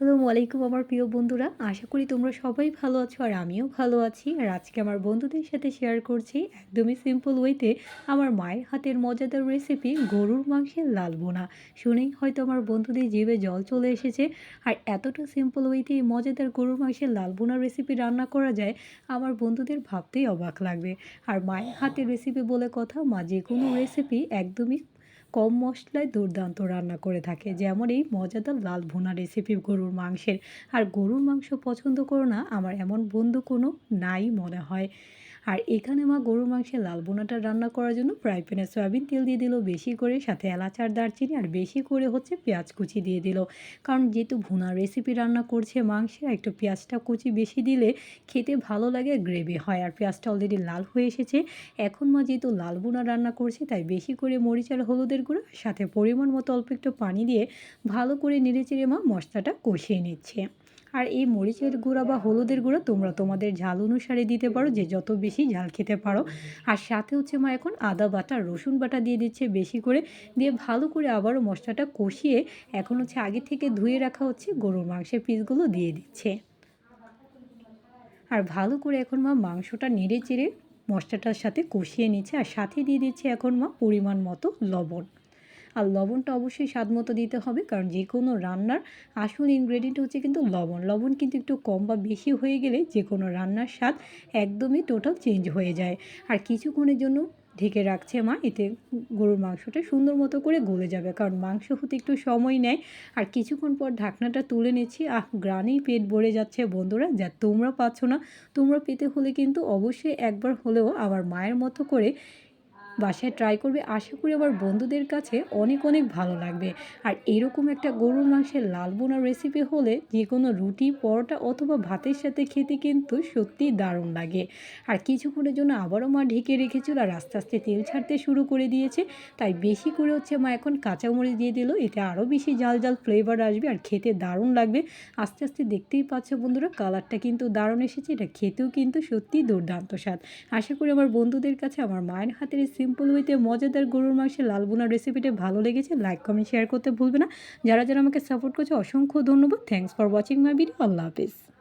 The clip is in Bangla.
আসসালামু আলাইকুম আমার প্রিয় বন্ধুরা। আশা করি তোমরা সবাই ভালো আছো আর আমিও ভালো আছি। আর আজকে আমার বন্ধুদের সাথে শেয়ার করছি একদমই সিম্পল ওয়েতে আমার মায়ের হাতের মজাদার রেসিপি গরুর মাংসের লাল বোনা। শুনেই হয়তো আমার বন্ধুদের জিভে জল চলে এসেছে। আর এতটা সিম্পল ওয়েতে এই মজাদার গরুর মাংসের লাল বোনা রেসিপি রান্না করা যায় আমার বন্ধুদের ভাবতেই অবাক লাগবে। আর মায়ের হাতের রেসিপি বলে কথা, মা যেকোনো রেসিপি একদমই কম মশলায় দুর্দান্ত রান্না করে থাকে। যেমন এই মজাদার লাল ভুনা রেসিপি গরুর মাংসের। আর গরুর মাংস পছন্দ করো না আমার এমন বন্ধু কোনো নাই মনে হয়। আর এখানে মা গরুর মাংসের লাল ভুনাটা রান্না করার জন্য ফ্রাই প্যানে সয়াবিন তেল দিয়ে দিল বেশি করে, সাথে এলাচ আর দারচিনি আর বেশি করে হচ্ছে পেঁয়াজ কুচি দিয়ে দিল। কারণ যেহেতু ভুনা রেসিপি রান্না করছে মাংসের, একটু পেঁয়াজটা কুচি বেশি দিলে খেতে ভালো লাগে, গ্রেভি হয়। আর পেঁয়াজটা অলরেডি লাল হয়ে এসেছে। এখন মা যেহেতু লাল ভুনা রান্না করছে তাই বেশি করে মরিচ আর হলুদের গুঁড়ো, সাথে পরিমাণ মতো অল্প একটু পানি দিয়ে ভালো করে নেড়েচেড়ে মা মশলাটা কষিয়ে নিচ্ছে। আর এই মরিচের গুঁড়া বা হলুদের গুঁড়া তোমরা তোমাদের ঝাল অনুসারে দিতে পারো, যে যত বেশি ঝাল খেতে পারো। আর সাথে হচ্ছে মা এখন আদা বাটা রসুন বাটা দিয়ে দিচ্ছে বেশি করে, দিয়ে ভালো করে আবারও মশলাটা কষিয়ে এখন হচ্ছে আগে থেকে ধুয়ে রাখা হচ্ছে গরুর মাংসের পিসগুলো দিয়ে দিচ্ছে। আর ভালো করে এখন মা মাংসটা নেড়ে চেড়ে মশলাটার সাথে কষিয়ে নিচ্ছে। আর সাথে দিয়ে দিচ্ছে এখন মা পরিমাণ মতো লবণ। আর লবণটা অবশ্যই স্বাদ মতো দিতে হবে, কারণ যে কোনো রান্নার আসল ইনগ্রেডিয়েন্ট হচ্ছে কিন্তু লবণ। লবণ কিন্তু একটু কম বা বেশি হয়ে গেলে যে কোনো রান্নার স্বাদ একদমই টোটাল চেঞ্জ হয়ে যায়। আর কিছুক্ষণের জন্য ঢেকে রাখছে মা, এতে গরুর মাংসটা সুন্দর মতো করে গলে যাবে, কারণ মাংস হতে একটু সময় নেয়। আর কিছুক্ষণ পর ঢাকনাটা তুলে নিচ্ছি। গ্রানেই পেট ভরে যাচ্ছে বন্ধুরা, যা তোমরা পাচ্ছ না। তোমরা পেতে হলে কিন্তু অবশ্যই একবার হলেও আমার মায়ের মতো করে বাসায় ট্রাই করবে। আশা করি আমার বন্ধুদের কাছে অনেক অনেক ভালো লাগবে। আর এরকম একটা গরুর মাংসের লাল বোনা রেসিপি হলে যে কোনো রুটি, পরোটা অথবা ভাতের সাথে খেতে কিন্তু সত্যিই দারুণ লাগে। আর কিছুক্ষণের জন্য আবারও মা ঢেকে রেখেছিল আর আস্তে আস্তে তেল ছাড়তে শুরু করে দিয়েছে। তাই বেশি করে হচ্ছে মা এখন কাঁচামরিচ দিয়ে দিল, এতে আরও বেশি ঝাল ঝাল ফ্লেভার আসবে আর খেতে দারুণ লাগবে। আস্তে আস্তে দেখতেই পাচ্ছ বন্ধুরা, কালারটা কিন্তু দারুণ এসেছে, এটা খেতেও কিন্তু সত্যিই দুর্দান্ত স্বাদ। আশা করি আমার বন্ধুদের কাছে আমার মায়ের হাতের এই সিম্পল ওয়েতে মজাদার গরুর মাংসের লাল বোনা রেসিপিটা ভালো লেগেছে। লাইক কমেন্ট শেয়ার করতে ভুলবে না। যারা যারা আমাকে সাপোর্ট করছে অসংখ্য ধন্যবাদ। Thanks for watching my video. Allah Hafiz.